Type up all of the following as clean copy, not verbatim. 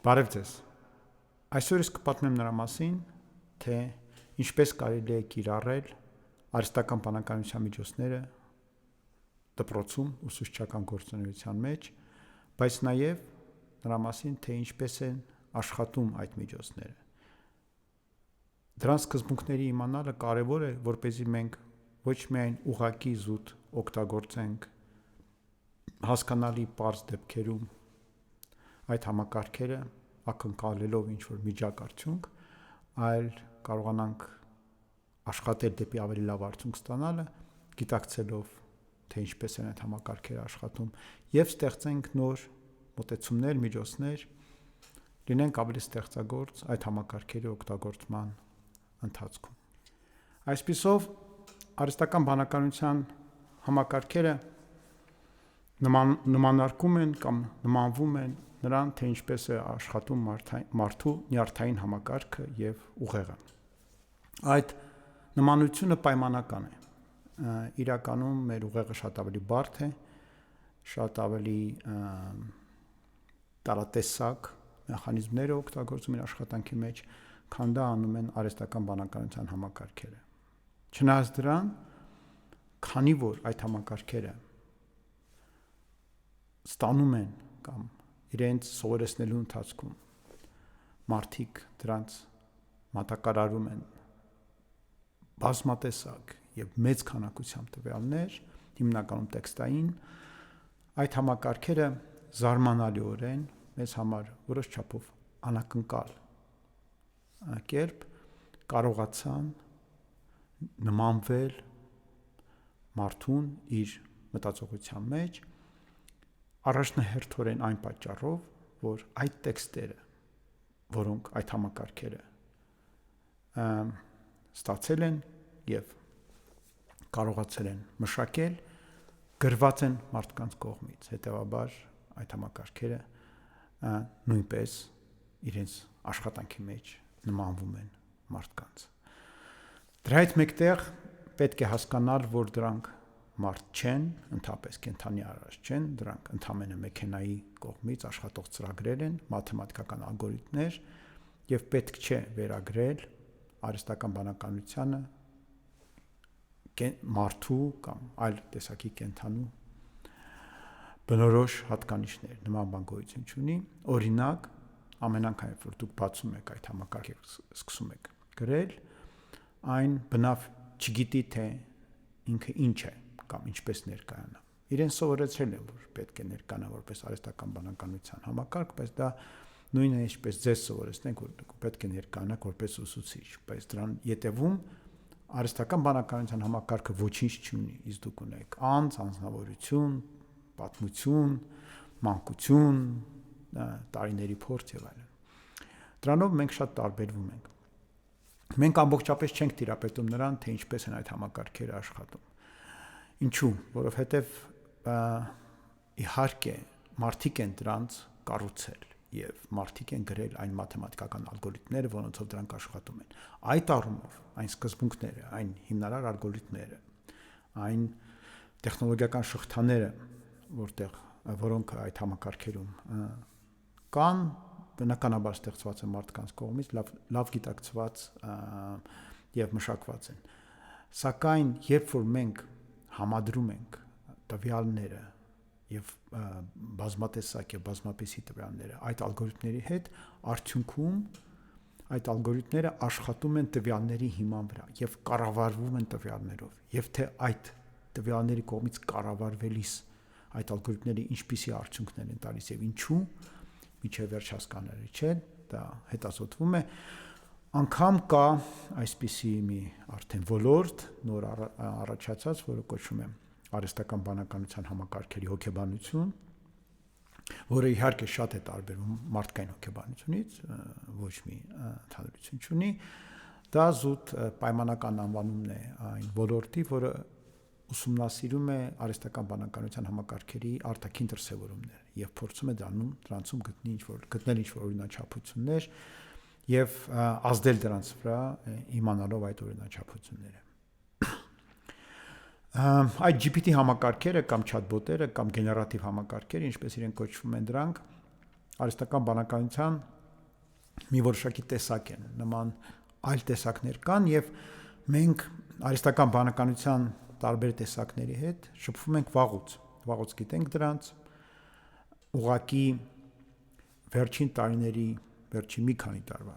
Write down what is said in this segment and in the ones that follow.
Բարև ձեզ։ Այսօր ես կպատմեմ նրա մասին, թե ինչպես կարելի է կիրառել արհեստական բանականության միջոցները դպրոցում ուսուցչական գործունեության մեջ, բայց նաև նրա մասին, թե ինչպես են աշխատում այդ միջոցները։ Դրանց սկզբունքների իմանալը կարևոր է, որպեսզի մենք ոչ միայն ուղղակի զուտ օգտագործենք հասկանալի պարզ դեպքերում այդ համակարգերը ակնկալելով ինչ-որ միջակ արդյունք, այլ կարողանանք աշխատել դեպի ավելի լավ արդյունք ստանալը, գիտակցելով, թե ինչպես են այդ համակարգերը աշխատում, և ստեղծենք նոր մոտեցումներ, միջոցներ, լինենք ավելի ստեղծագործ այդ համակարգերի օգտագործման ընթացքում։ Այսպիսով, արհեստական բանականության համակարգերը նմանարկում են կամ նմանվում են նրան, թե ինչպես է աշխատում մարդու նյարդային համակարգը և ուղեղը։ Այդ նմանությունը պայմանական է։ Իրականում մեր ուղեղը շատ ավելի բարդ է, շատ ավելի տարատեսակ մեխանիզմներ է օգտագործում իր աշխատանքի մեջ, քան դա անում են արհեստական բանականության համակարգերը։ Չնայած դրան, քանի որ այդ համակարգերը ստանում են կամ իրենց սովորեցնելու ընթացքում մարդիկ դրանց մատակարարում են բազմատեսակ և մեծ քանակությամբ տվյալներ, հիմնականում տեքստային, այդ համակարգերը զարմանալիորեն մեզ համար որոշ չափով անակնկալ կերպ կարողացան նմանվել մարդուն իր մտածողության մեջ, առաջնահերթորեն այն պատճառով, որ այդ տեքստերը, որոնք այդ համակարգերը ստացել են և կարողացել են մշակել, գրված են մարդկանց կողմից, հետևաբար այդ համակարգերը նույնպես իրենց աշխատանքի մեջ նմանվում են մարդկանց։ Դրա հետ մեկտեղ պետք է հասկանալ, որ դրանք մարդ չեն, ընդհանրապես կենդանի արարած չեն, դրանք ընդամենը մեքենայի կողմից աշխատող ծրագրեր են, մաթեմատիկական ալգորիթմներ, և պետք չէ վերագրել արհեստական բանականությանը մարդու կամ այլ տեսակի կենդանու բնորոշ հատկանիշներ, նման բան գոյություն չունի։ Օրինակ, ամեն անգամ, երբ որ դուք բացում եք այդ համակարգը և սկսում եք գրել, այն բնավ չգիտի, թե ինքը ինչ է կամ ինչպես ներկայանա։ Իրեն սովորեցրել են, որ պետք է ներկայանա որպես արհեստական բանականության համակարգ, բայց դա նույնն է, ինչպես ձեզ սովորեցնենք, որ դուք պետք է ներկայանաք որպես ուսուցիչ, բայց դրան ետևում արհեստական բանականության համակարգը ոչինչ չունի, իսկ դուք ունեք անձ, անձնավորություն, պատմություն, մանկություն, տարիների փորձ և այլն։ Դրանով մենք շատ տարբերվում ենք։ Մենք ամբողջապես չենք տիրապետում նրան, թե ինչպես են այդ համակարգերը աշխատում։ Ինչու՞, որովհետև իհարկե մարդիկ են դրանց կառուցել և մարդիկ են գրել այն մաթեմատիկական ալգորիթմները, որոնցով դրանք աշխատում են։ Այդ առումով այն սկզբունքները, այն հիմնարար ալգորիթմները, այն տեխնոլոգիական շղթաները, որոնք այդ համակարգերում կան, բնականաբար ստեղծված են մարդկանց կողմից, լավ գիտակցված և մշակված են։ Սակայն երբ որ մենք համադրում ենք տվյալները և բազմատեսակ և բազմապիսի տվյալները այդ ալգորիթմների հետ, արդյունքում այդ ալգորիթմները աշխատում են տվյալների հիման վրա և կառավարվում են տվյալներով, և թե այդ տվյալների կողմից կառավարվելիս այդ ալգորիթմները ինչպիսի արդյունքներ են տալիս և ինչու, մինչև վերջ հասկանալի չէ, դա հետազոտվում է։ Անգամ կա այսպիսի մի արդեն ոլորտ, նոր առաջացած, որը կոչվում է արհեստական բանականության համակարգերի հոգեբանություն, որը իհարկե շատ է տարբերվում մարդկային հոգեբանությունից, ոչ մի ընդհանրություն չունի։ Դա զուտ պայմանական անվանումն է այն ոլորտի, որը ուսումնասիրում է արհեստական բանականության համակարգերի արտաքին դրսևորումները և փորձում է դրանցում գտնել ինչ-որ օրինաչափություններ և ազդել դրանց վրա, իմանալով այդ օրինաչափությունները։ Այդ GPT համակարգերը կամ չաթբոտերը կամ գեներատիվ համակարգերը, ինչպես իրենք կոչվում են դրանք, արհեստական բանականության մի որոշակի տեսակ են, նման այլ տեսակներ կան եւ մենք արհեստական բանականության տարբեր տեսակների հետ շփվում ենք վաղուց գիտենք դրանց ուղղակի վերջին տարիների վերջին մի քանի տարվա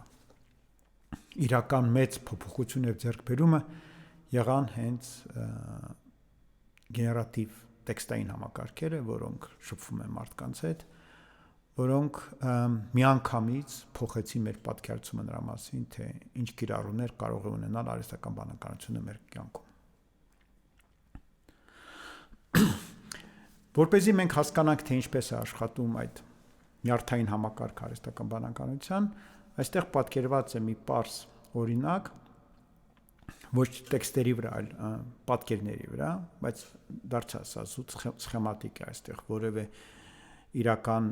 իրական մեծ փոփոխություն եւ ձեռքբերումը եղան հենց գեներատիվ տեքստային համակարգերը, որոնք շփվում են մարդկանց հետ, որոնք միանգամից փոխեցին մեր պատկերացումը նրա մասին, թե ինչ կիրառումներ կարող է ունենալ արհեստական բանականությունը մեր կյանքում։ Որպեսզի մենք հասկանանք, թե ինչպես է աշխատում այդ նյարդային համակարգը արհեստական բանականության, այստեղ պատկերված է մի պարզ օրինակ, ոչ տեքստերի վրա, այլ պատկերների վրա, բայց դարձյալ սա զուտ սխեմատիկ է այստեղ, որևէ իրական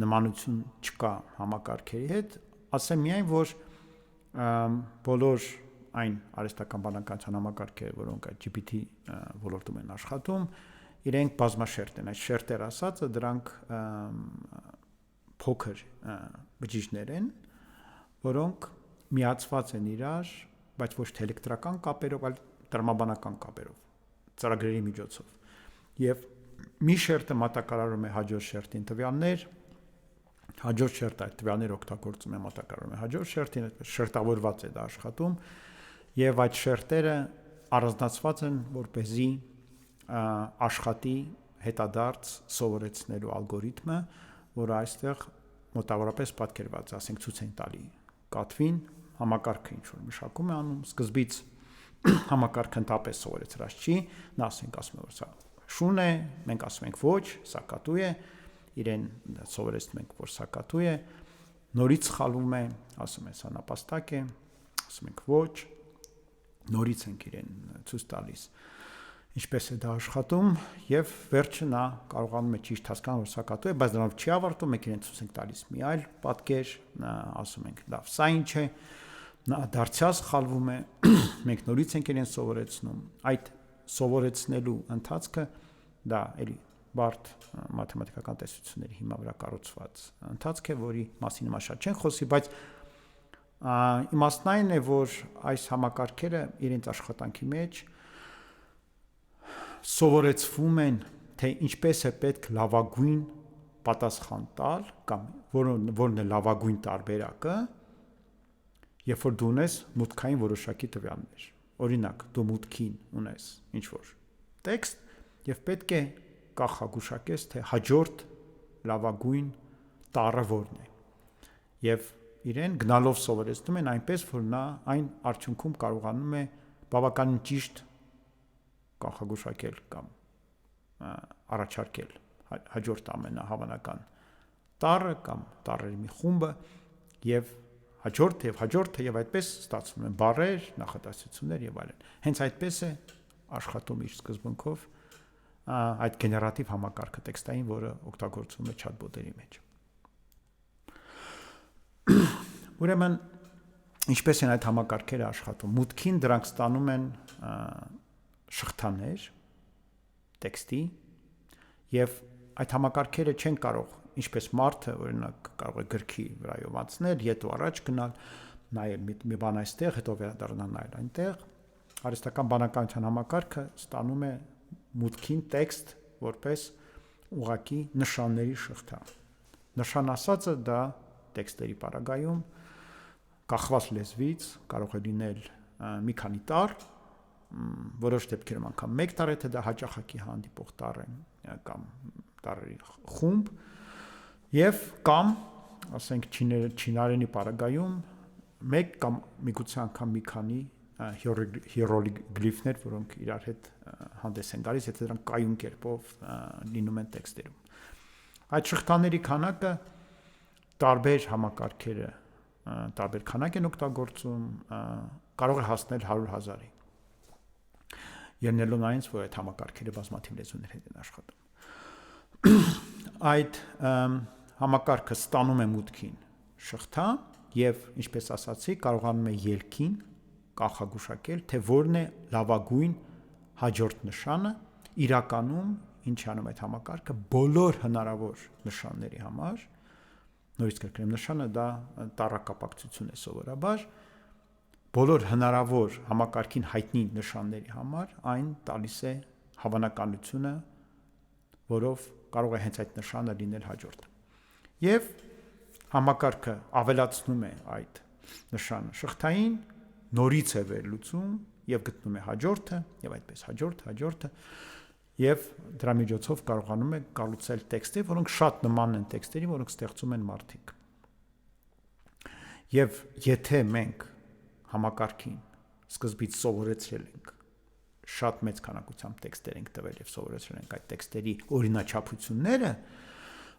նմանություն չկա համակարգերի հետ, ասեմ միայն, որ բոլոր այն արհեստական բանականության համակարգերը, որոնք այդ GPT ոլորտում են աշխատում, իրենք բազմաշերտ են, այդ շերտեր ասածը դրանք փոքր բջիջներ են, որոնք միացված են իրար, բայց ոչ թե էլեկտրական կապերով, այլ տրամաբանական կապերով, ծրագրերի միջոցով։ Եվ մի շերտը մատակարարում է հաջորդ շերտին տվյալներ, հաջորդ շերտը այդ տվյալները օգտագործում է մատակարարում է հաջորդ շերտին, շերտավորված է դա աշխատում, եւ այդ շերտերը առանձնացված են, որպեսզի աշխատի հետադարձ սովորեցնելու ալգորիթմը, որը այստեղ մոտավորապես պատկերված է, ասենք ցույց են տալի կատվին, համակարգը ինչ որ մշակում է անում, սկզբից համակարգը ընդհանրապես սովորեցրած չի, նա ասենք ասում է որ սա շուն է, մենք ասում ենք ոչ, սա կատու է, իրեն սովորեցնում ենք որ սա կատու է, նորից սխալվում է, ասում է սա նապաստակ է, ասում ենք ոչ, նորից ենք իրեն ցույց տալիս ինչպես է դա աշխատում եւ վերջը նա կարողանում է ճիշտ հասկանալ որ սա կատու է, բայց դրանով չի ավարտում, մենք իրեն ցույց ենք տալիս մի այլ պատկեր, ասում ենք լավ, սա ինչ է, նա դարձյալ սխալվում է, մենք նորից ենք իրեն սովորեցնում, այդ սովորեցնելու ընթացքը դա էլի բարդ մաթեմատիկական տեսությունների հիմա վրա կառուցված ընթացք է, որի մասին հիմա շատ չենք խոսի, բայց իմաստն այն է, որ այս համակարգերը իրենց աշխատանքի մեջ սովորեցվում են, թե ինչպես է պետք լավագույն պատասխան տալ, կամ որն է լավագույն տարբերակը, երբ որ դու ունես մուտքային որոշակի տվյալներ։ Օրինակ, դու մուտքին ունես ինչ-որ տեքստ եւ պետք է կանխագուշակես, թե հաջորդ լավագույն տառը որն է։ Եվ իրեն գնալով սովորեցնում են այնպես, որ նա այն արդյունքում կարողանում է բավականին ճիշտ կանխագուշակել կամ առաջարկել հաջորդ ամենահավանական տառը կամ տառերի մի խումբը եւ հաջորդը եւ այդպես ստացվում են բառեր, նախադասություններ եւ այլն։ Հենց այդպես է աշխատում իր սկզբունքով այդ գեներատիվ համակարգը տեքստային, որը օգտագործվում է չաթբոտերի մեջ։ Ուրեմն ինչպես են այդ համակարգերը աշխատում։ Մուտքին դրանք ստանում են շղթաներ տեքստի եւ այդ համակարգերը չեն կարող ինչպես մարդը օրինակ կարող է գրքի վրայով անցնել, ետ ու առաջ գնալ, նայել մի բան այստեղ, հետո վերադառնալ նայել այնտեղ, արհեստական բանականության համակարգը ստանում է մուտքին տեքստ որպես ուղղակի նշանների շղթա։ Նշան ասածը դա տեքստերի պարագայում կախված լեզվից կարող է լինել մի քանի տառ, որոշ դեպքերում անգամ մեկ տառ է, թե դա հաճախակի հանդիպող տառ է կամ տառերի խումբ, եւ կամ ասենք չինարենի պարագայում մեկ կամ միգուցե անգամ մի քանի հիերոգլիֆներ, որոնք իրար հետ հանդես են գալիս, եթե դրանք կայուն կերպով լինում են տեքստերում։ Այդ շղթաների քանակը տարբեր համակարգերը տարբեր քանակ են օգտագործում, կարող է հասնել 100,000-ի։ Ելնելով այնց, որ այդ համակարգերը բազմաթիվ լեզուներ հետ են աշխատում։ Այդ համակարգը ստանում է մուտքին շղթա եւ ինչպես ասացի, կարողանում է ելքին կանխագուշակել, թե որն է լավագույն հաջորդ նշանը, իրականում ինչ անում այդ համակարգը բոլոր հնարավոր նշանների համար Նորից կրկնեմ, նշանը դա տառակապակցություն է սովորաբար։ Բոլոր հնարավոր համակարգին հայտնի նշանների համար այն տալիս է հավանականությունը, որով կարող է հենց այդ նշանը լինել հաջորդը։ Եվ համակարգը ավելացնում է այդ նշանը շղթային, նորից է վերլուծում եւ գտնում է հաջորդը, եւ այդպես հաջորդը, եւ դրա միջոցով կարողանում է կառուցել տեքստեր, որոնք շատ նման են տեքստերի, որոնք ստեղծում են մարդիկ։ Եվ եթե մենք համակարգին սկզբից սովորեցրել ենք շատ մեծ քանակությամբ տեքստեր ենք տվել եւ սովորեցրել ենք այդ տեքստերի օրինաչափությունները,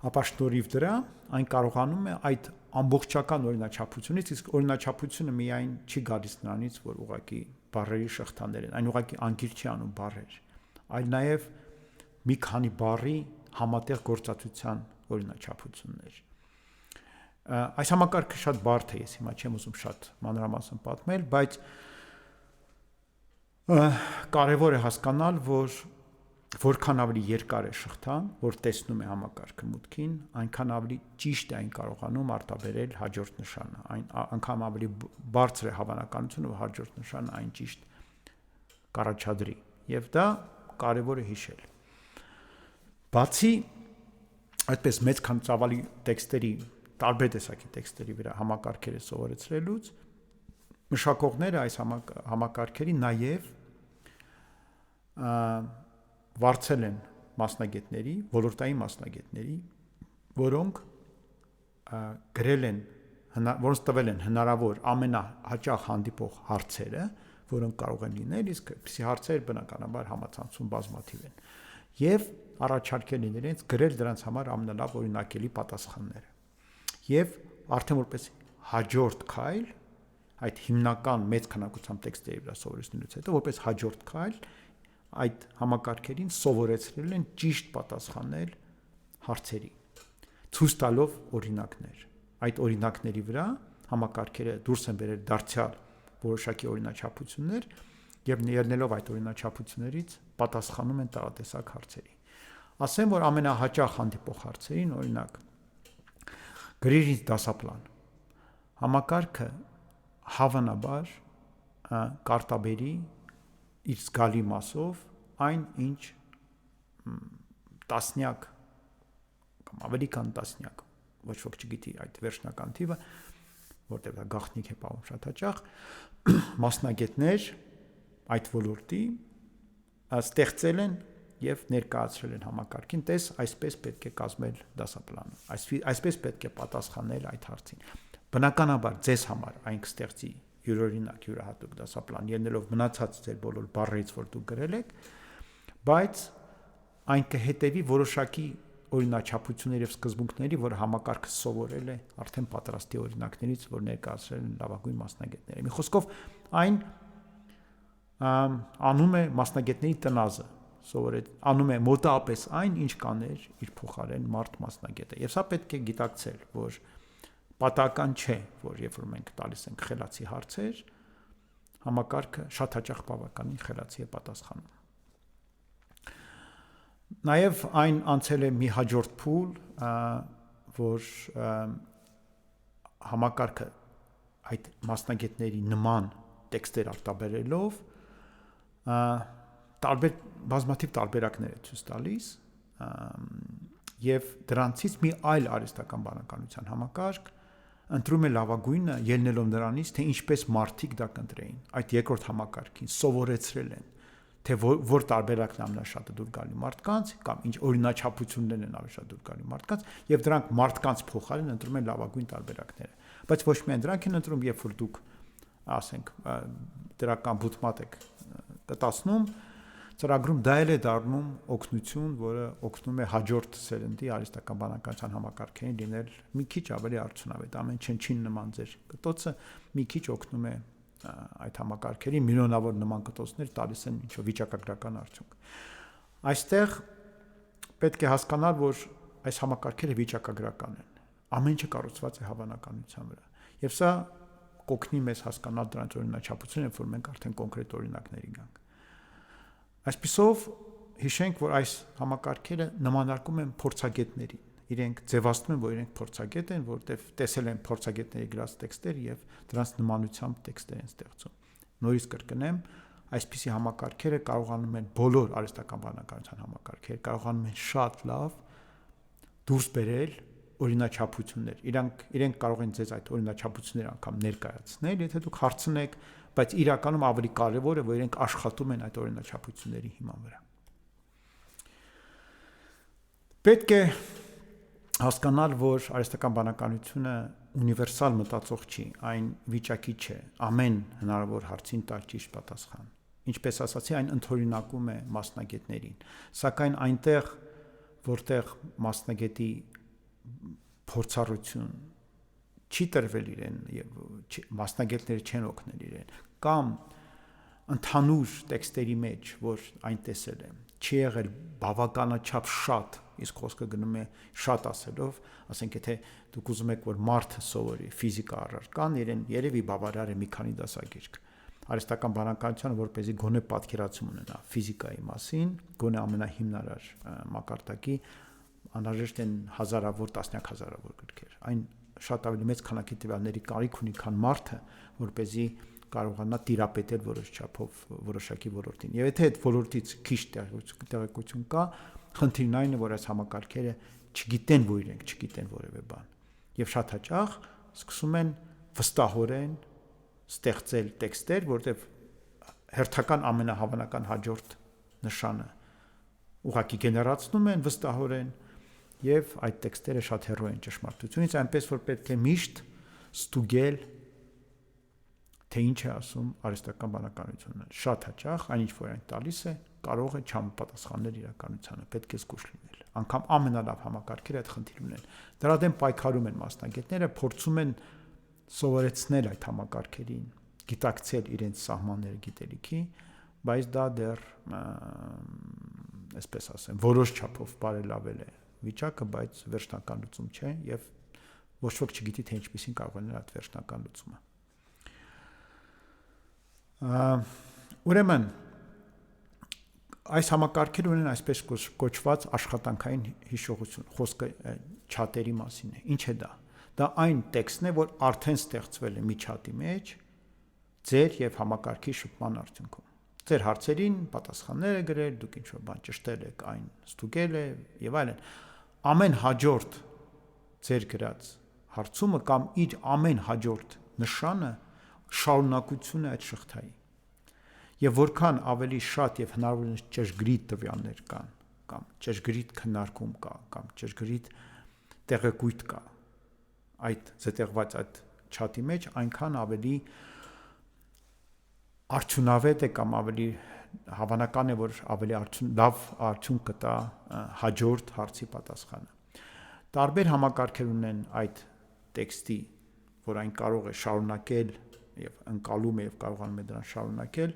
ապա շնորհիվ դրա այն կարողանում է այդ ամբողջական օրինաչափությունից, իսկ օրինաչափությունը միայն չի գալիս նրանից, որ ուղղակի բառերի շղթաներ են, այն ուղղակի անկիր չի անում բառեր, այլ նաեւ մի քանի բառի համատեղ գործածության օրինաչափություններ։ Այս համակարգը շատ բարդ է, ես հիմա չեմ ուզում շատ մանրամասն պատմել, բայց կարևոր է հասկանալ, որ որքան ավելի երկար է շղթան, որ տեսնում է համակարգը մուտքին, այնքան ավելի ճիշտ է այն կարողանում արտաբերել հաջորդ նշանը, այն անգամ ավելի բարձր է հավանականությունը, որ հաջորդ նշանը այն ճիշտ կառաջադրի, եւ դա կարևոր է հիշել։ Բացի այդպես մեծ քանածավալի տեքստերի, տարբեր տեսակի տեքստերի վրա համակարգերը սովորեցրելուց, մշակողները այս համակարգերի նաև վարձել են մասնագետների, ոլորտային մասնագետների, որոնք գրել են, որոնց տվել են հնարավոր ամենահաճախ հանդիպող հարցերը, որոնք կարող են լինել, իսկ այդպիսի հարցեր բնականաբար համացանցում բազմաթիվ են, եւ առաջարկել են իրենց գրել դրանց համար ամենալավ օրինակելի պատասխանները։ Եվ արդեն որպես հաջորդ քայլ, այդ հիմնական մեծ քանակությամբ տեքստերի վրա սովորեցնելուց հետո, որպես հաջորդ քայլ այդ համակարգերին սովորեցրել են ճիշտ պատասխանել հարցերի, ցույց տալով օրինակներ։ Այդ օրինակների վրա համակարգերը դուրս են բերել դարձյալ որոշակի օրինաչափություններ եւ ելնելով այդ օրինաչափություններից պատասխանում են տարատեսակ հարցերի։ Ասեմ, որ ամենահաճախ հանդիպող հարցերին, օրինակ, գրիր ինձ դասապլան։ Համակարգը հավանաբար կարտաբերի իր զգալի մասով այն, ինչ տասնյակ կամ ավելի քան տասնյակ, ոչ ոք չգիտի այդ վերջնական թիվը, որտեղ դա գաղտնիք է պահում շատ հաճախ, մասնագետներ այդ ոլորտի ստեղծել են եւ ներկայացրել են համակարգին, տես այսպես պետք է կազմել դասապլանը, այսպես պետք է պատասխանել այդ հարցին։ Բնականաբար ձեզ համար այն կստեղծի յուրօրինակ յուրահատուկ դասապլան, ելնելով մնացած ձեր բոլոր բառերից, որ դուք գրել եք, բայց այն կհետևի որոշակի օրինաչափությունների եւ սկզբունքների, որ համակարգը սովորել է արդեն պատրաստի օրինակներից, որ ներկայացրել են լավագույն մասնագետները։ Մի խոսքով այն անում է մասնագետների տնազը, անում է մոտավորապես այն, ինչ կաներ իր փոխարեն մարդ մասնագետը։ Եվ սա պետք է գիտակցել, որ պատահական չէ, որ երբ որ մենք տալիս ենք խելացի հարցեր, համակարգը շատ հաճախ բավականին խելացի է պատասխանում։ Նաև այն անցել է մի հաջորդ փուլ, որ համակարգը այդ մասնագետների նման տեքստեր արտաբերելով բազմաթիվ տարբերակներ է ցույց տալիս եւ դրանցից մի այլ արհեստական բանականության համակարգ ընտրում է լավագույնը, ելնելով նրանից, թե ինչպես մարդիկ դա կընտրեին։ Այդ երկրորդ համակարգին սովորեցրել են, թե որ տարբերակն է ամենաշատը դուր գալի մարդկանց, կամ ինչ օրինաչափություններն են ավելի շատ դուր գալի մարդկանց, եւ դրանք մարդկանց փոխարեն ընտրում են լավագույն տարբերակները։ Բայց ոչ միայն դրանք են ընտրում, երբ որ դուք, ասենք, դրական բուտմատ եք կտացնում, ծրագրում դա էլ է դառնում օգնություն, որը օգնում է հաջորդ սերնդի արհեստական բանականության համակարգերին լինել մի քիչ ավելի արդյունավետ, ամեն չնչին նման ձեր կտոցը մի քիչ օգնում է այդ համակարգերին, միլիոնավոր նման կտոցներ տալիս են ինչ-որ վիճակագրական արդյունք։ Այստեղ պետք է հասկանալ, որ այս համակարգերը վիճակագրական են, ամեն ինչը կառուցված է հավանականության վրա, եւ սա կօգնի մեզ հասկանալ դրանց օրինաչափությունը, որ մենք արդեն կոնկրետ օրինակների գանք։ Այսպիսով հիշենք, որ այս համակարգերը նմանակում են փորձագետներին, իրենք ձևացնում են, որ իրենք փորձագետ են, որտեղ տեսել են փորձագետների գրած տեքստեր եւ դրանց նմանությամբ տեքստեր են ստեղծում։ Նորից կրկնեմ, այսպիսի համակարգերը կարողանում են բոլոր արհեստական բանականության համակարգերը կարողանում են շատ լավ դուրս բերել օրինաչափություններ։ Իրենք կարող են ձեզ այդ օրինաչափությունները անգամ ներկայացնել, եթե դուք հարցնեք, բայց իրականում ավելի կարևոր է, որ իրենք աշխատում են այդ օրինաչափությունների հիման վրա։ Պետք է հասկանալ, որ արհեստական բանականությունը ունիվերսալ մտածող չի, այն վիճակի չէ, ամեն հնարավոր հարցին տալ ճիշտ պատասխան։ Ինչպես ասացի, այն ընդօրինակում է մասնագետներին, սակայն այնտեղ, որտեղ մասնագետի փորձառություն չի տրվել իրեն եւ մասնագետները չեն օգնել իրեն, կամ ընդհանուր տեքստերի մեջ, որ այն տեսել է, չի եղել բավականաչափ շատ, իսկ խոսքը գնում է շատ ասելով, ասենք եթե դուք ուզում եք, որ մարդը սովորի ֆիզիկա առարկան, իրեն երևի բավարար է մի քանի դասագիրք։ Արհեստական բանականությունը, որպեսզի գոնե պատկերացում ունենա ֆիզիկայի մասին, գոնե ամենահիմնարար մակարդակի, անհրաժեշտ են հազարավոր, տասնյակ հազարավոր գրքեր։ Այն շատ ավելի մեծ քանակի տվյալների կարիք ունի, քան մարդը, որպեսզի կարողանա տիրապետել որոշ չափով որոշակի ոլորտին։ Եվ եթե այդ ոլորտից քիչ տեղեկություն կա, խնդիրն այն է, որ այս համակարգերը չգիտեն, որ իրենք չգիտեն որևէ բան։ Եվ շատ հաճախ սկսում են վստահորեն ստեղծել տեքստեր, որտեղ հերթական ամենահավանական հաջորդ նշանը ուղղակի գեներացնում են վստահորեն եւ այդ տեքստերը շատ հեռու են ճշմարտությունից, այնպես որ պետք է միշտ ստուգել, թե ինչ է ասում արհեստական բանականությունը։ Շատ հաճախ այն ինչ որ այն տալիս է, կարող է չհամապատասխանել իրականությանը, պետք է զգուշ լինել։ Անկամ ամենալավ համակարգերը այդ խնդիր ունեն։ Դրա դեմ պայքարում են մասնագետները, փորձում են սովորեցնել այդ համակարգերին, գիտակցել իրենց սահմանները գիտելիքի, բայց դա դեռ այսպես ասեմ, որոշ չափով բարելավել է վիճակը, բայց վերջնական լուծում չէ եւ ոչ ոք չգիտի թե ինչպեսին կարող է լինել այդ վերջնական լուծումը։ Ուրեմն այս համակարգերը ունեն այսպես կոչված աշխատանքային հիշողություն, խոսքը չաթերի մասին է։ Ինչ է դա։ Դա այն տեքստն է, որ արդեն ստեղծվել է մի չաթի մեջ ձեր եւ համակարգի շփման արդյունքում։ Ձեր հարցերին պատասխաններ է գրել, դուք ինչ-որ բան ճշտել եք, այն ստուգել է եւ այլն։ Ամեն հաջորդ ձեր գրած հարցումը կամ իր ամեն հաջորդ նշանը շարունակություն է այդ շղթայի։ Եվ որքան ավելի շատ եւ հնարավորինս ճշգրիտ տվյալներ կան, կամ ճշգրիտ քննարկում կա, կամ ճշգրիտ տեղեկույթ կա այդ զետեղված այդ չաթի մեջ, այնքան ավելի արդյունավետ է կամ ավելի հավանական է, որ ավելի լավ արդյունք կտա հաջորդ հարցի պատասխանը։ Տարբեր համակարգեր ունեն այդ տեքստի, որ այն կարող է շարունակել եւ ընկալում է եւ կարողանում է դրան շարունակել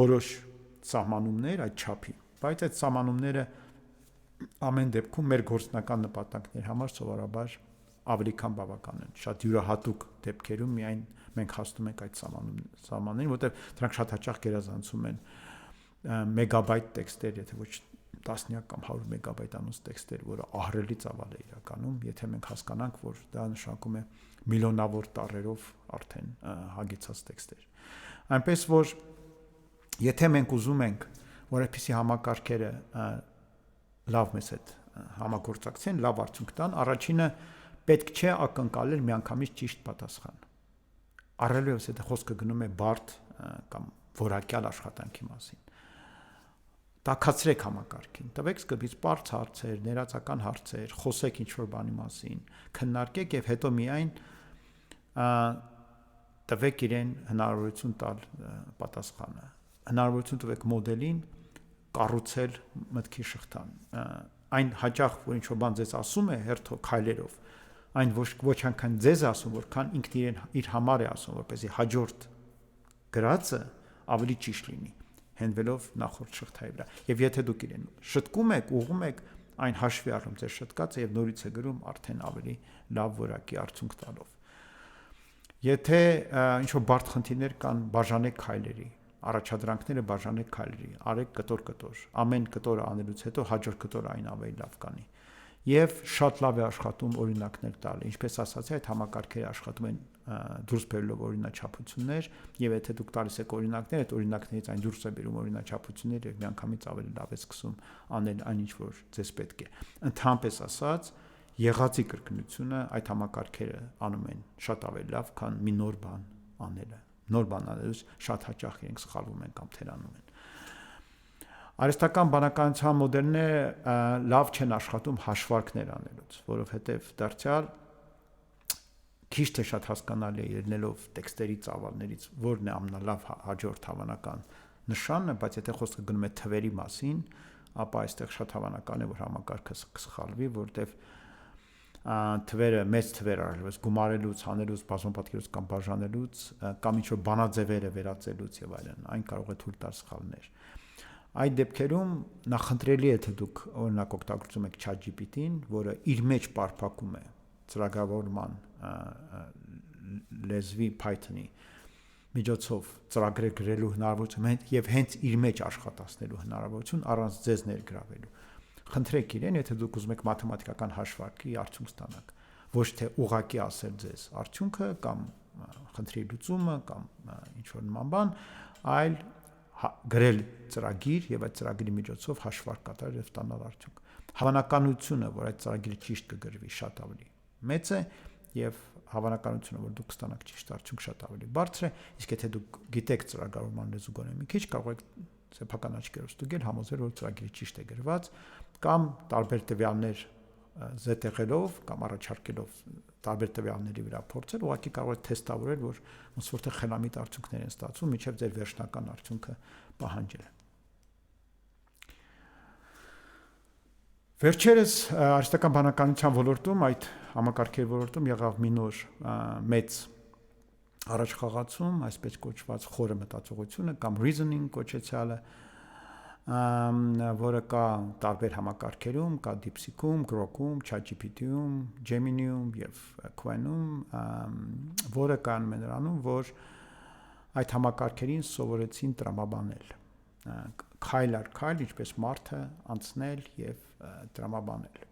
որոշ սահմանումներ այդ չափի, բայց այդ սահմանումները ամեն դեպքում մեր գործնական նպատակների համար սովորաբար ավելի քան բավական են։ Շատ յուրահատուկ դեպքերում միայն մենք հասնում ենք այդ սահմաններին, որտեղ դրանք շատ հաճախ գերազանցում են մեգաբայթ տեքստեր, եթե ոչ տասնյակ կամ 100 մեգաբայտանոց տեքստեր, որը ահռելի ծավալ է իրականում, եթե մենք հասկանանք, որ դա նշանակում է միլիոնավոր տառերով արդեն հագեցած տեքստեր։ Այնպես որ եթե մենք ուզում ենք, որ այդպիսի համակարգերը լավ մեզ հետ համագործակցեն, լավ արդյունք տան, առաջինը պետք չէ ակնկալել միանգամից ճիշտ պատասխան։ Առավելևս եթե խոսքը գնում է բարդ կամ որակյալ աշխատանքի մասին։ Տաքացրեք համակարգին, տվեք սկզբից բարձ հարցեր, ներածական հարցեր, խոսեք ինչ-որ բանի մասին, քննարկեք եւ հետո միայն տվեք իրեն հնարավորություն տալ պատասխանը։ Հնարավորություն տվեք մոդելին կառուցել մտքի շղթան։ Այն հաճախ որ ինչ-որ բան ձեզ ասում է հերթով քայլերով, այն ոչ այնքան ձեզ ասում, որքան ինքն իրեն իր համար է ասում, որպեսզի հաջորդ գրածը ավելի ճիշտ լինի, հենվելով նախորդ շղթայի վրա։ Եվ եթե դուք իրեն շտկում եք, ուղղում եք, այն հաշվի առնում ձեր շտկածը եւ նորից է գրում արդեն ավելի լավ որակի արդյունք տալով։ Եթե ինչ-որ բարդ խնդիրներ կան, բաժանեք քայլերի, առաջադրանքները բաժանեք քայլերի, արեք կտոր-կտոր։ Ամեն կտորը անելուց հետո հաջորդ կտորը այն ավելի լավ կանի։ եւ շատ լավ է աշխատում օրինակներ տալ։ Ինչպես ասացի, այդ համակարգերը աշխատում են դուրս բերելով օրինաչափություններ, եւ եթե դուք տալիս եք օրինակներ, այդ օրինակներից այն դուրս է բերում օրինաչափություններ եւ միանգամից ավելի լավ է սկսում անել այն ինչ որ ձեզ պետք է։ Ընդհանրապես ասած, եղածի կրկնությունը այդ համակարգերը անում են շատ ավելի լավ, քան մի նոր բան անելը։ Նոր բան անելուց շատ հաճախ իրենք սխալվում են կամ թերանում են։ Արհեստական բանականության մոդելները լավ չեն աշխատում հաշվարկներ անելուց, որովհետև դարձյալ քիչ թե շատ հասկանալի է ելնելով տեքստերի ծավալներից, որն է ամենալավ հաջորդ հավանական նշանը, բայց եթե խոսքը գնում է թվերի մասին, ապա այստեղ շատ հավանական է, որ համակարգը կսխալվի, որտեղ թվերը մեծ թվեր արելուց, գումարելուց, հանելուց, բազմապատկերուց կամ բաժանելուց կամ ինչ-որ բանաձևերը վերածելուց եւ այլն, այն կարող է թույլ տալ սխալներ։ Այդ դեպքերում նախընտրելի է, թե դուք օրինակ օգտագործում եք ChatGPT-ին, որը իր մեջ պարփակում է ծրագրավորման լեզվի Python-ի միջոցով ծրագրեր գրելու հնարավորություն եւ հենց իր մեջ աշխատացնելու հնարավորություն առանց ձեզ ներգրավելու։ Խնդրեք իրեն, եթե դուք ուզում եք մաթեմատիկական հաշվարկի արդյունք ստանաք, ոչ թե ուղղակի ասել ձեզ արդյունքը կամ խնդրի լուծումը կամ ինչ-որ նման բան, այլ գրել ծրագիր եւ այդ ծրագրի միջոցով հաշվարկ կատարել եւ ստանալ արդյունք։ Հավանականությունը, որ այդ ծրագիրը ճիշտ կգրվի, շատ ավելի մեծ է եւ հավանականությունը, որ դուք կստանաք ճիշտ արդյունք, շատ ավելի բարձր է, իսկ եթե դուք գիտեք ծրագրավորման լեզու գոնե մի քիչ, կարող եք սեփական աչքերով ստուգել, համոզել, որ ծրագիրը ճիշտ է գրված, կամ տարբեր տվյալներ զետեղելով կամ առաջարկելով տարբեր տվյալների վրա փորձել, ուղղակի կարող եք թեստավորել, որ ոնց որտեղ խելամիտ արդյունքներ են ստացվում, մինչև ձեր վերջնական արդյունքը պահանջելը։ Վերջերս արհեստական բանականության ոլորտում, այդ համակարգերի ոլորտում եղավ մի նոր մեծ առաջխաղացում, այսպես կոչված խորը մտածողությունը կամ reasoning կոչեցյալը, որը կա տարբեր համակարգերում, կա DeepSeek-ում, Grok-ում, ChatGPT-ում, Gemini-ում եւ Qwen-ում, որը կանում է նրանում, որ այդ համակարգերին սովորեցին տրամաբանել, քայլ առ քայլ, ինչպես մարդը անցնել եւ տրամաբանել։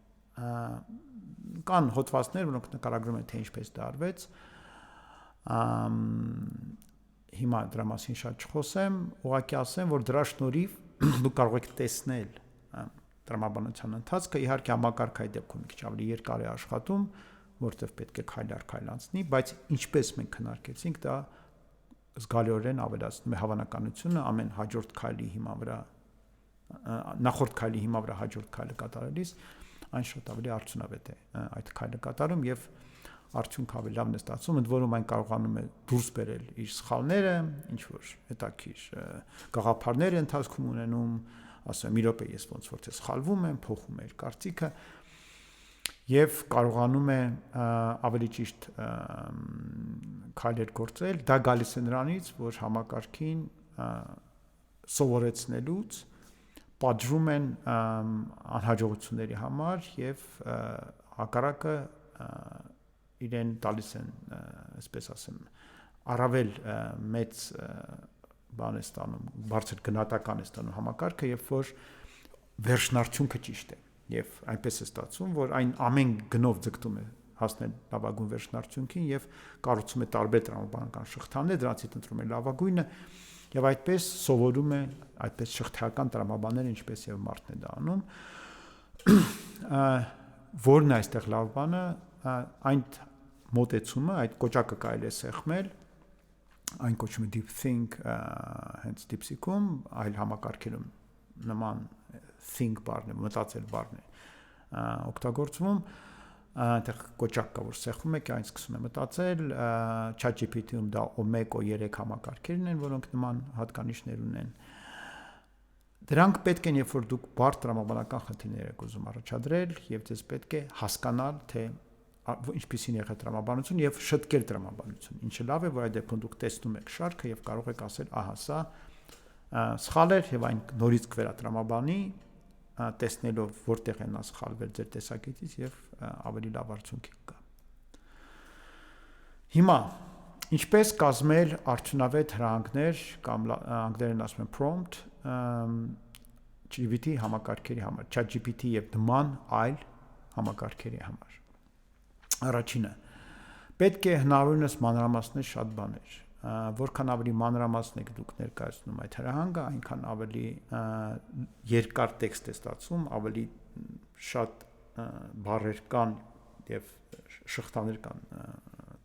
Կան հոդվածներ, որոնք նկարագրում են, թե ինչպես դա արվեց։ Հիմա դրա մասին շատ չխոսեմ, ուղղակի ասեմ, որ դրա շնորհիվ դուք կարող եք տեսնել տրամաբանության ընթացքը, իհարկե համակարգը այդ դեպքում մի քիչ ավելի երկար է աշխատում, որտեղ պետք է քայլ առ քայլ անցնի, բայց ինչպես մենք քննարկեցինք, դա զգալիորեն ավելացնում է հավանականությունը ամեն հաջորդ քայլի հիման վրա, նախորդ քայլի հիման վրա հաջորդ քայլը կատարելիս, այն շատ ավելի արդյունավետ է այդ քայլը կատարում եւ արդյունքը ավելի լավն է ստացվում, ընդ որում այն կարողանում է դուրս բերել իր սխալները, ինչ որ հետաքրիր գաղափարներ ընթացքում ունենում, ասեմ, մի րոպե ես ոնց որ թե սխալվում եմ, փոխում եմ կարծիքը եւ կարողանում է ավելի ճիշտ քայլեր գործել։ Դա գալիս է նրանից, որ համակարգին սովորեցնելուց պատժում են անհաջողությունների համար եւ հակառակը իրեն տալիս են, այսպես ասեմ, առավել մեծ բան է ստանում, բարձր գնահատական է ստանում համակարգը, երբ որ վերջնարդյունքը ճիշտ է, եւ այնպես է ստացվում, որ այն ամեն գնով ձգտում է հասնել լավագույն վերջնարդյունքին եւ կառուցում է տարբեր տրամաբանական շղթաներ, դրանցից ընտրում է լավագույնը եւ այդպես սովորում է այդպես շղթայական տրամաբանները, ինչպես եւ մարդն է դա անում։ Որն է այստեղ լավ բանը, այն մոտեցումը, այդ կոճակը կարելի է սեղմել, այն կոչվում է DeepThink, հենց DeepSeek-ում, այլ համակարգերում նման think բառն է, մտածել բառն է օգտագործվում, այնտեղ կոճակ կա, որ սեղմում եք, այն սկսում է մտածել, ChatGPT-ում դա O1, O3 համակարգերն են, որոնք նման հատկանիշներ ունեն։ Դրանք պետք են, երբ որ դուք բարդ տրամաբանական խնդիրներ եք ուզում առաջադրել, եւ ձեզ պետք է հասկանալ, թե ինչպիսին է տրամաբանություն եւ շտկել տրամաբանություն։ Ինչը լավ է, որ այդ դեպքում դուք տեսնում եք շարքը եւ կարող եք ասել, ահա սա սխալ էր եւ այն նորից կվերատրամաբանի, տեսնելով որտեղ է նա սխալվել ձեր տեսակետից եւ ավելի լավ արդյունքի կգա։ Հիմա ինչպես կազմել արդյունավետ հրահանգներ կամ անգլերեն ասում են prompt GPT համակարգերի համար, ChatGPT եւ նման այլ համակարգերի համար։ Առաջինը պետք է հնարավորինս մանրամասնել շատ բաներ, որքան ավելի մանրամասն եք դուք ներկայացնում այդ հրահանգը, այնքան ավելի երկար տեքստ է ստացվում, ավելի շատ բառեր կան եւ շղթաներ կան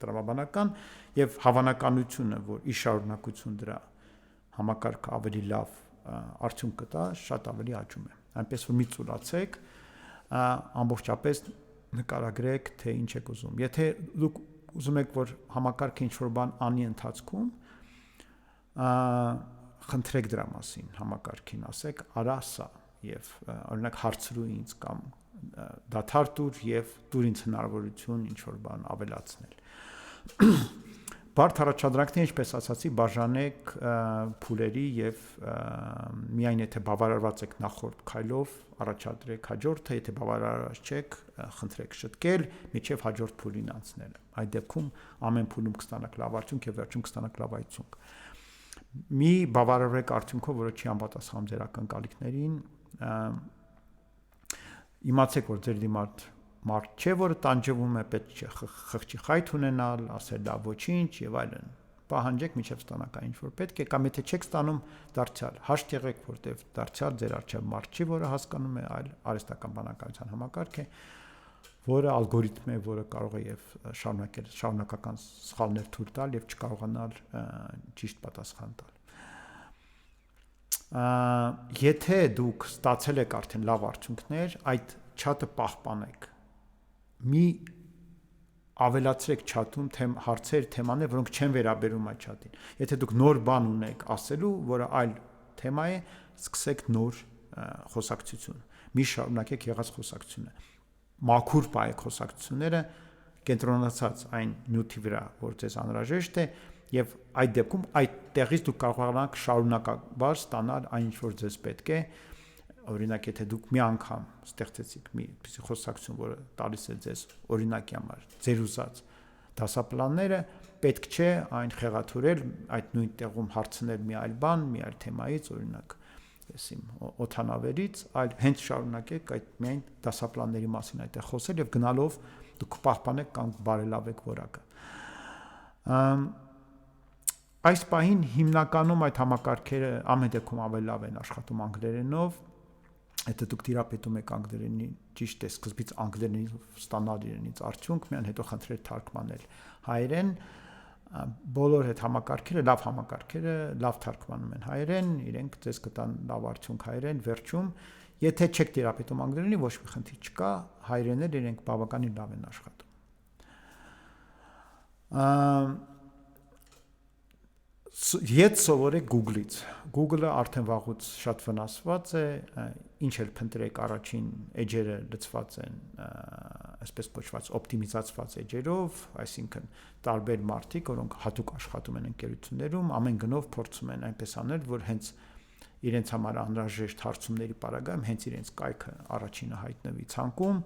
տրամաբանական եւ հավանականությունը, որ ի շարունակություն դրա համակարգը ավելի լավ արդյունք կտա, շատ ավելի աճում է։ Այնպես որ մի ծուլացեք, ամբողջապես նկարագրեք, թե ինչ եք ուզում։ Եթե դուք ուզում եք, որ համակարգը ինչ-որ բան անի ընթացքում, խնդրեք դրա մասին համակարգին, ասեք, արա սա, եւ օրինակ հարցրու ինձ կամ դադար տուր եւ տուր ինձ հնարավորություն ինչ-որ բան ավելացնել։ Բարդ առաջադրանքները, ինչպես ասացի, բաժանեք փուլերի եւ միայն եթե բավարարված եք նախորդ քայլով, առաջադրեք հաջորդը, եթե բավարարված չեք, խնդրեք շտկել, միջև հաջորդ փուլին անցնելը։ Այդ դեպքում ամեն փուլում կստանաք լավ արդյունք եւ վերջում կստանաք լավ արդյունք։ Մի բավարարեք արդյունքով, որը չի անպատասխանում ձեր ակնկալիքներին, իմացեք, որ ձեր դիմաց մարդ չէ, որը տանջվում է, պետք չէ խղճի խայթ ունենալ, ասել լավ ոչինչ եւ այլն։ Պահանջեք միջև ստանաք այն, որ պետք է, կամ եթե չեք ստանում, դարձյալ հաշտ եղեք, որտեվ դարձյալ ձեր առջև մարդ չի, որը հասկանում է, այլ արհեստական բանականության համակարգ է, որը ալգորիթմ է, որը կարող է եւ շարունակական սխալներ թույլ տալ եւ չկարողանալ ճիշտ պատասխան տալ։ Եթե դուք ստացել եք արդեն լավ արդյունքներ, այդ չաթը պահպանեք։ Մի ավելացրեք չաթում հարցեր, թեմաներ, որոնք չեն վերաբերում այդ չաթին։ Եթե դուք նոր բան ունեք ասելու, որը այլ թեմա է, սկսեք նոր խոսակցություն։ Մի շարունակեք եղած խոսակցությունը։ Մաքուր պահեք խոսակցությունները, կենտրոնացած այն նյութի վրա, որ ձեզ անհրաժեշտ է, եւ այդ դեպքում այդ տեղից դուք կարողանաք շարունակաբար ստանալ այն, ինչ որ ձեզ պետք է։ Օրինակ, եթե դուք մի անգամ ստեղծեցիք մի խոսակցություն, որը տալիս է ձեզ օրինակի համար ձեր ուզած դասապլանները, պետք չէ այն խեղաթյուրել, այդ նույն տեղում հարցնել մի այլ բան, մի այլ թեմայից, օրինակ, ես իմ օդանավերից, այլ հենց շարունակեք այդ միայն դասապլանների մասին այդտեղ խոսել եւ գնալով դուք պահպանեք կամ բարելավեք որակը։ Այս պահին հիմնականում այդ համակարգերը ամեն դեպքում ավելի լավ են աշխատում անգլերենով։ Եթե դուք տիրապետում եք անգլերենի, ճիշտ է, սկզբից անգլերենից ստանալ իրենից արդյունք, միայն հետո խնդրել թարգմանել հայերեն, բոլոր այդ համակարգերը, լավ համակարգերը, լավ թարգմանում են հայերեն, իրենք ձեզ կտան լավ արդյունք հայերեն, վերջում, եթե չեք տիրապետում անգլերենի, ոչ մի խնդիր չկա, հայերեն էլ իրենք բավականին լավ են աշխատում։ Ետ սովորեք Google-ից։ Google-ը արդեն վաղուց շատ վնասված է, ինչ էլ փնտրեք առաջին էջերը լցված են, այսպես կոչված օպտիմիզացված էջերով, այսինքն տարբեր մարդիկ, որոնք հատուկ աշխատում են ընկերություններում, ամեն գնով փորձում են այնպես անել, որ հենց իրենց համար անհրաժեշտ հարցումների պարագայում հենց իրենց կայքը առաջինը հայտնվի ցանկում,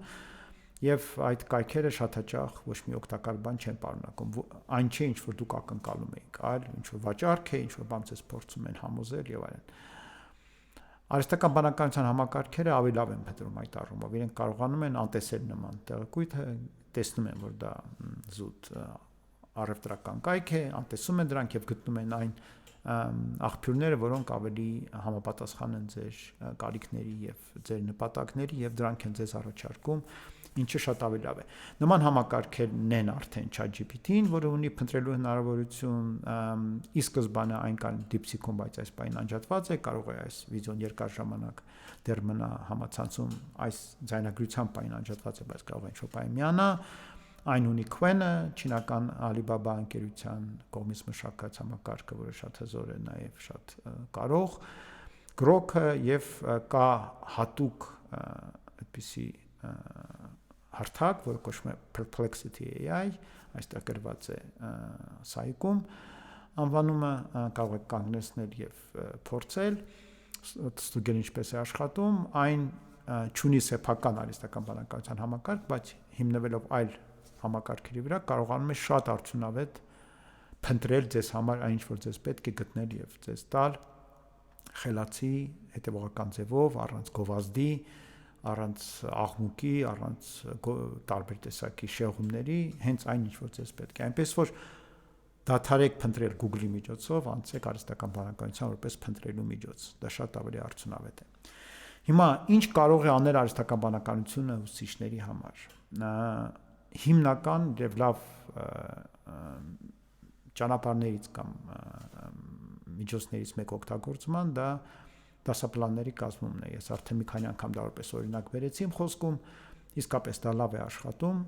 եւ այդ կայքերը շատ հաճախ ոչ մի օգտակար բան չեն պարունակում։ Այն չէ, ինչ որ դուք ակնկալում եք, այլ ինչ որ վաճառք է, ինչ որ բան ցես փորձում են համոզել եւ այլն։ Արհեստական բանականության համակարգերը ավելի լավ են փնտրում այդ առումով։ Իրենք կարողանում են անտեսել նման տեղեկույթը, տեսնում են, որ դա զուտ առևտրական կայք է, անտեսում են դրանք եւ գտնում են այն աղբյուրները, որոնք ավելի համապատասխան են ձեր կարիքների եւ ձեր նպատակների եւ դրանք են ձեզ առաջարկում, ինչը շատ ավելի լավ է։ Նման համակարգերն են արդեն ChatGPT-ին, որը ունի փնտրելու հնարավորություն, ի սկզբանե այն կան DeepSeek-ում, բայց այս բանը անջատված է, կարող է այս վիդեոն երկար ժամանակ դեռ մնա համացանցում, այս ձայնագրության բանը անջատված է, բայց կարող է ինչ-որ բան միանա։ Այն ունի Qwen-ը, չինական Alibaba ընկերության կողմից մշակած համակարգը, որը շատ հզոր է, նաև շատ կարող, Grok-ը եւ կա հատուկ այդպիսի հարթակ, որը կոչվում է Perplexity AI, այստեղ գրված է սայիկում, անվանումը կարող եք կանգնեցնել եւ փորձել, ստուգել ինչպես է աշխատում, այն չունի սեփական արհեստական բանականության համակարգ, բայց հիմնվելով այլ համակարգերի վրա կարողանում է շատ արդյունավետ փնտրել ձեզ համար այն ինչ որ ձեզ պետք է գտնել եւ ձեզ տալ խելացի հետեւողական ձևով առանց գովազդի, առանց աղմուկի, առանց տարբեր տեսակի շեղումների, հենց այն ինչ որ ձեզ պետք է։ Այնպես որ դադարեք փնտրել Google-ի միջոցով, անցեք արհեստական բանականության որպես փնտրելու միջոց։ Դա շատ ավելի արդյունավետ է։ Հիմա ինչ կարող է անել արհեստական բանականությունը ուսուցիչների համար։ Հիմնական եւ լավ ճանապարհներից կամ միջոցներից մեկ օգտագործման դա դասապլանների կազմումն է։ Ես արդեն մի քանի անգամ դա որպես օրինակ բերեցի իմ խոսքում, իսկապես դա լավ է աշխատում։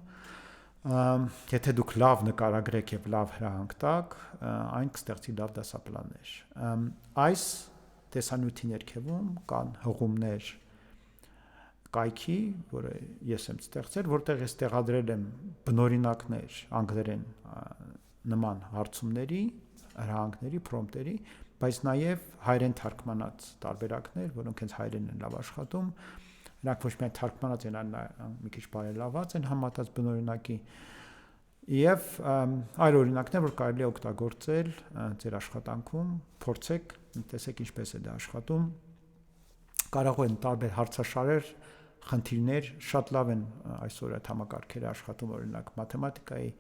Եթե դուք լավ նկարագրեք եւ լավ հրահանգ տաք, այն կստեղծի լավ դասապլաններ։ Այս տեսանյութի ներքևում կան հղումներ կայքի, որը ես եմ ստեղծել, որտեղ ես տեղադրել եմ բնօրինակներ անգլերեն նման հարցումների, հրահանգների, պրոմպտերի, բայց նաև հայերեն թարգմանած տարբերակներ, որոնք հենց հայերեն են լավ աշխատում, նրանք ոչ միայն թարգմանած են, այլ մի քիչ բարելաված են համատած բնօրինակի եւ այլ օրինակներ, որ կարելի է օգտագործել ձեր աշխատանքում, փորձեք, տեսեք ինչպես է դա աշխատում։ Կարող են տարբեր հարցաշարեր, խնդիրներ, շատ լավ են այսօր այդ համակարգերը աշխատում, օրինակ մաթեմատիկայի,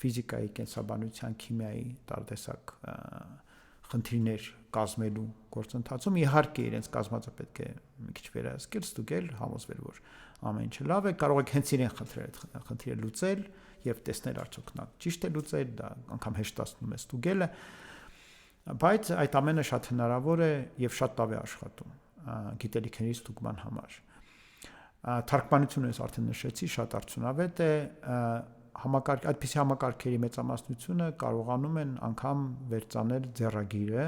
ֆիզիկայի, կենսաբանության, քիմիայի տարատեսակ խնդիրներ կազմելու գործընթացում իհարկե իրենց կազմածը պետք է մի քիչ վերահսկել, ստուգել, համոզվել, որ ամեն ինչը լավ է, կարող եք հենց իրեն խնդիրը լուծել եւ տեսնել արդյոք նա ճիշտ է լուծել, դա անգամ հեշտացնում է ստուգելը, բայց այդ ամենը շատ հնարավոր է եւ շատ լավ է աշխատում գիտելիքների ստուգման համար։ Թարգմանությունը ես արդեն նշեցի, շատ արդյունավետ է, այդպիսի համակարգերի մեծամասնությունը կարողանում են անգամ վերծանել ձեռագիրը,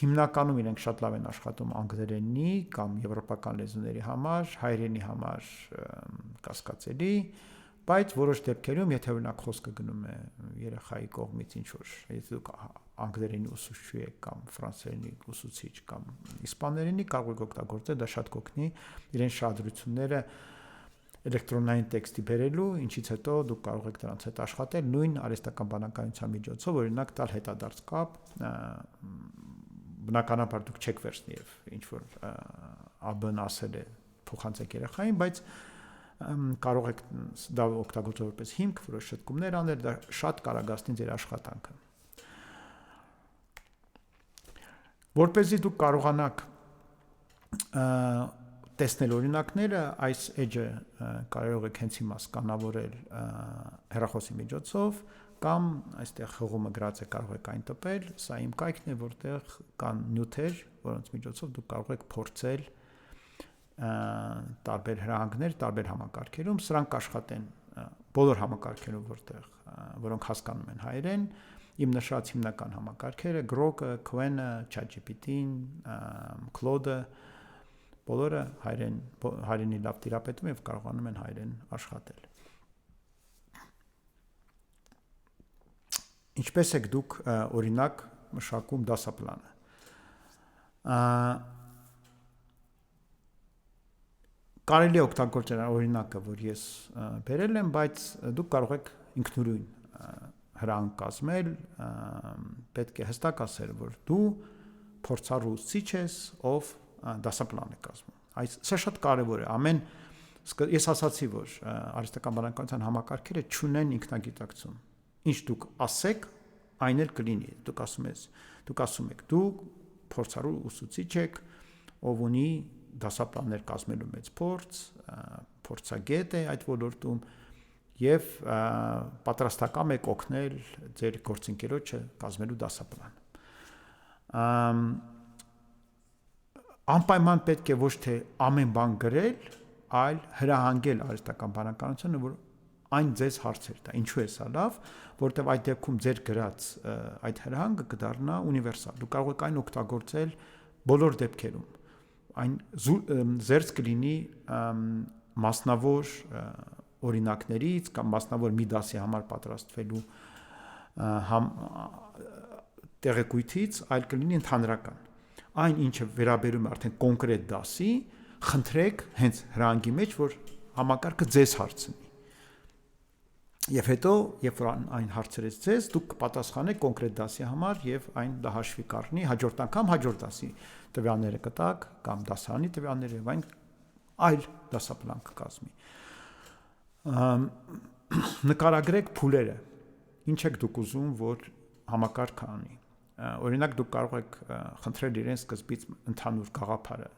հիմնականում իրենք շատ լավ են աշխատում անգլերենի կամ եվրոպական լեզուների համար, հայերենի համար կասկածելի, բայց որոշ դեպքերում, եթե օրինակ խոսքը գնում է երեխայի կողմից ինչ-որ, եթե դուք անգլերենի ուսուցիչ եք կամ ֆրանսերենի ուսուցիչ կամ իսպաներենի, կարող եք օգտագործել, դա շատ կօգնի իրեն շահադրությունները էլեկտրոնային տեքստի բերելու, ինչից հետո դուք կարող եք դրանց հետ աշխատել նույն արհեստական բանականության միջոցով, օրինակ տալ հետադարձ կապ, բնականաբար դուք չեք վերցնի եւ ինչ որ ԱԲ-ն ասել է փոխանցեք երեխային, բայց կարող եք դա օգտագործել որպես հիմք, որոշ շտկումներ անել, դա շատ կարագացնի ձեր աշխատանքը։ Որպեսզի դուք կարողանաք տեսնել օրինակները, այս edge-ը կարող եք հենց հիմա սկանավորել հեռախոսի միջոցով կամ այստեղ հղումը գրած է կարող եք այն տպել, սա իմ կայքն է, որտեղ կան նյութեր, որոնց միջոցով դուք կարող եք փորձել տարբեր հրահանգներ, տարբեր համակարգերում, սրանք կաշխատեն բոլոր համակարգերում, որոնք հասկանում են հայերեն, իմ նշած հիմնական համակարգերը, Grok-ը, Qwen-ը, ChatGPT-ն, Claude-ը, բոլորը հայերենի լավ տիրապետում եւ կարողանում են հայերեն աշխատել։ Ինչպես եք դուք օրինակ մշակում դասապլանը։ Կարելի է օգտագործել օրինակը, որ ես բերել եմ, բայց դուք կարող եք ինքնուրույն հրահանգ կազմել, պետք է հստակ ասել, որ դու փորձառու ուսուցիչ ես, ով դասապլան է կազմում։ Սա շատ կարևոր է, ես ասացի, որ արհեստական բանականության համակարգերը չունեն ինքնագիտակցում։ Ինչ դուք ասեք, այն էլ կլինի։ Դուք ասում եք, դու փորձառու ուսուցիչ եք, ով ունի դասապլաններ կազմելու մեծ փորձ, փորձագետ է այդ ոլորտում եւ պատրաստական եք օգնել ձեր գործընկերոջը կազմելու դասապլան։ Անպայման պետք է ոչ թե ամեն բան գրել, այլ հրահանգել արհեստական բանականությունը, որ այն ձեզ հարցեր տա։ Ինչու է սա լավ, որտեղ այդ դեպքում ձեր գրած այդ հրահանգը կդառնա ունիվերսալ։ Դուք կարող եք այն օգտագործել բոլոր դեպքերում։ Այն զերծ կլինի մասնավոր օրինակներից կամ մասնավոր մի դասի համար պատրաստվելու տեղեկույթից, այլ կլինի ընդհանրական։ Այն ինչը վերաբերում է արդեն կոնկրետ դասի, խնդրեք հենց հրահանգի մեջ, որ համակարգը ձեզ հարցնի։ Եվ հետո, երբ որ այն հարցրեց ձեզ, դուք կպատասխանեք կոնկրետ դասի համար եւ այն դա հաշվի կառնի հաջորդ անգամ հաջորդ դասի տվյալները կտակ կամ դասարանի տվյալները եւ այն այլ դասապլան կկազմի։ Նկարագրեք փուլերը։ Ինչ եք դուք ուզում, որ համակարգը անի։ Օրինակ դուք կարող եք խնդրել իրեն սկզբից ընդհանուր գաղափարը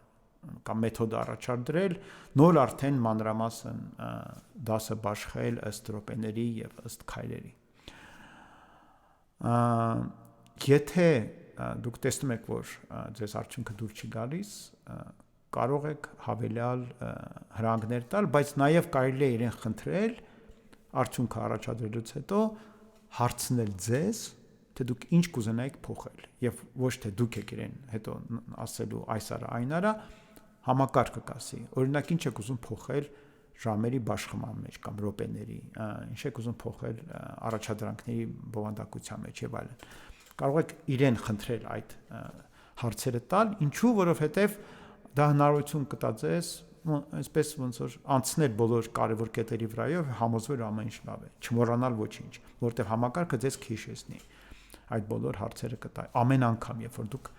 կամ մեթոդը առաջադրել, նոր արդեն մանրամասն դասը բաշխել ըստ րոպեների եւ ըստ քայլերի։ Եթե դուք տեսնում եք, որ ձեզ արդյունքը դուր չի գալիս, կարող եք հավելյալ հրանգներ տալ, բայց նաև կարելի է իրեն խնդրել արդյունքը առաջադրելուց հետո հարցնել ձեզ, թե դուք ինչ կուզենայիք փոխել, եւ ոչ թե դուք եք իրեն հետո ասելու այս արա այն արա, համակարգը կասի։ Օրինակ ինչ եք ուզում փոխել ժամերի բաշխման մեջ կամ րոպեների, ինչ եք ուզում փոխել առաջադրանքների բովանդակության մեջ եւ այլն։ Կարող եք իրեն խնդրել այդ հարցերը տալ, ինչու, որովհետեւ դա հնարավորություն կտա ձեզ այսպես ոնց որ անցնել բոլոր կարևոր կետերի վրայով, համոզվել ամեն ինչ լավ է, չմոռանալ ոչինչ, որտեղ համակարգը ձեզ քիշեսնի այդ բոլոր հարցերը կտա ամեն անգամ, երբ որ դուք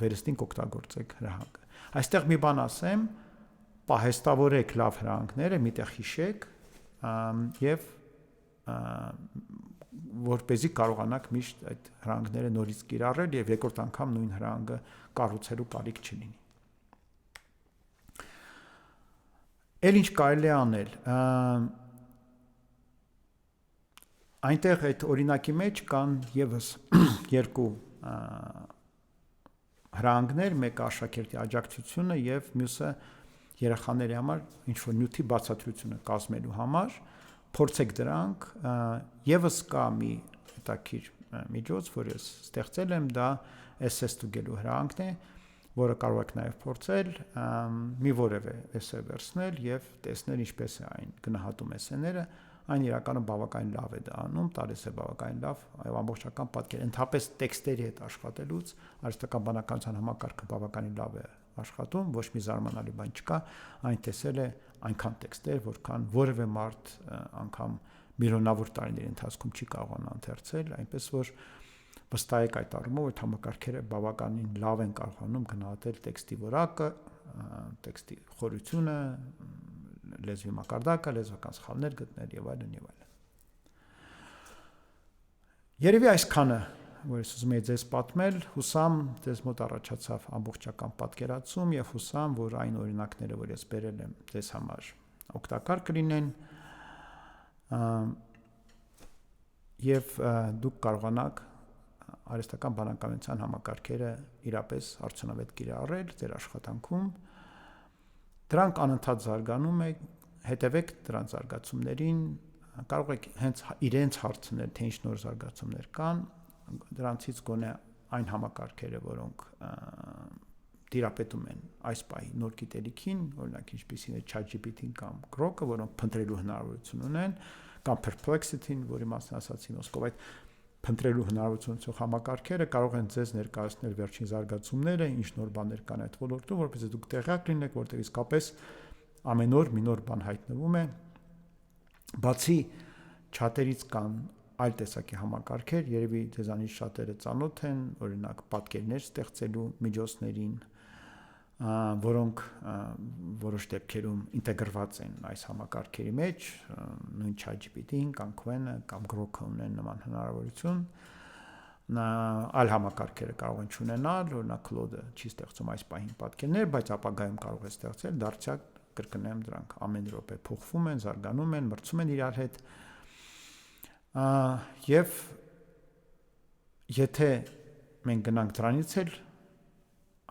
վերստին կօգտագործեք հրահանգը։ Այստեղ մի բան ասեմ, պահեստավորեք լավ հրահանգները, միտեղ հիշեք եւ որպեսզի կարողանաք միշտ այդ հրահանգները նորից կիրառել եւ երկրորդ անգամ նույն հրահանգը կառուցելու կարիք չլինի։ Էլ ինչ կարելի է անել։ Այնտեղ այդ օրինակի մեջ կան եւս երկու հրահանգներ, մեկը աշակերտի աջակցությունը եւ մյուսը երեխաների համար ինչ որ նյութի բացատրությունը կազմելու համար, փորձեք դրանք, եւս կա մի հետաքրքիր միջոց, որ ես ստեղծել եմ, դա SS ստուգելու հրահանգն է, որը կարող եք նաև փորձել, մի որևէ էսե վերցնել եւ տեսնել ինչպես է այն գնահատում էսեները, այն իրականում բավականին լավ է դա անում, տալիս է բավականին լավ այո ամբողջական պատկեր։ Ընդհանրապես տեքստերի հետ աշխատելուց արհեստական բանականության համակարգը բավականին լավ է աշխատում, ոչ մի զարմանալի բան չկա, այն տեսել է այնքան տեքստեր, որքան որևէ մարդ անգամ միլիոնավոր տարիների ընթացքում չի կարողանա ընթերցել, այնպես որ վստահ եք այդ առումով, որ համակարգերը բավականին լավ են կարողանում գնահատել տեքստի որակը, տեքստի խորությունը, լեզվի մակարդակը, լեզվական սխալներ գտնել եւ այլն եւ այլն։ Երևի այսքանը, որ ես ուզում եի ձեզ պատմել, հուսամ ձեզ մոտ առաջացավ ամբողջական պատկերացում եւ հուսամ, որ այն օրինակները, որ ես բերել եմ, ձեզ համար օգտակար կլինեն եւ դուք կարողանաք արհեստական բանականության համակարգերը իրապես արդյունավետ կիրառել ձեր աշխատանքում։ Դրանք անընդհատ զարգանում է, հետևեք դրանց զարգացումներին, կարող եք հենց իրենց հարցնել, թե ինչ նոր զարգացումներ կան, դրանցից գոնե այն համակարգերը, որոնք տիրապետում են այս պահի նոր գիտելիքին, օրինակ ինչպիսին է ChatGPT-ն կամ Grok-ը, որոնք փնտրելու հնարավորություն ունեն, կամ Perplexity-ն, որի մասին ասացի ոսկով, այդ փնտրելու հնարավորություն ունեցող համակարգերը կարող են ձեզ ներկայացնել վերջին զարգացումները, ինչ նոր բաներ կան այդ ոլորտում, որպեսզի դուք տեղյակ լինեք, որտեղ իսկապես ամեն օր մի նոր բան հայտնվում է։ Բացի չաթերից կան այլ տեսակի համակարգեր, երևի ձեզանից շատերը ծանոթ են, օրինակ պատկերներ ստեղծելու միջոցներին, որոնք որոշ դեպքերում ինտեգրված են այս համակարգերի մեջ, նույն ChatGPT-ին կամ Qwen-ը կամ Grok-ը ունեն նման հնարավորություն, այլ համակարգերը կարող են չունենալ, օրինակ Claude-ը չի ստեղծում այս պահին պատկերներ, բայց ապագայում կարող է ստեղծել, դարձյալ կրկնեմ, դրանք ամեն րոպե փոխվում են, զարգանում են, մրցում են իրար հետ, եւ եթե մենք գնանք դրանից էլ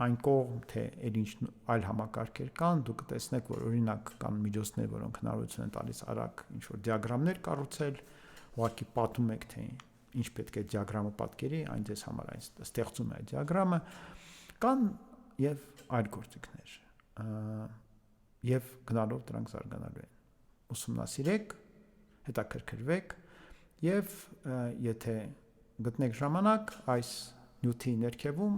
այն կողմ, թե ինչ այլ համակարգեր կան, դուք կտեսնեք, որ օրինակ կան միջոցներ, որոնք հնարավորություն են տալիս արագ ինչ-որ դիագրամներ կառուցել, ուղղակի պատում եք, թե ինչ պետք է դիագրամը պատկերի, այն ձեզ համար այն ստեղծում է այդ դիագրամը, կան եւ այլ գործիքներ, եւ գնալով դրանք զարգանալու են։ Ուսումնասիրեք, հետաքրքրվեք եւ եթե գտնեք ժամանակ այս նյութի ներքևում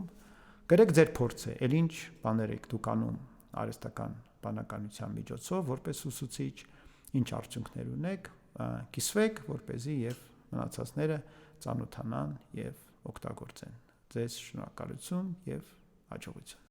գրեք ձեր փորձը, ել ինչ բաներ եք դուք անում արհեստական բանականության միջոցով, որպես ուսուցիչ, ինչ արդյունքներ ունեք, կիսվեք, որպեսզի եւ մնացածները ծանոթանան եւ օգտագործեն։ Ձեզ շնորհակալություն եւ հաջողություն։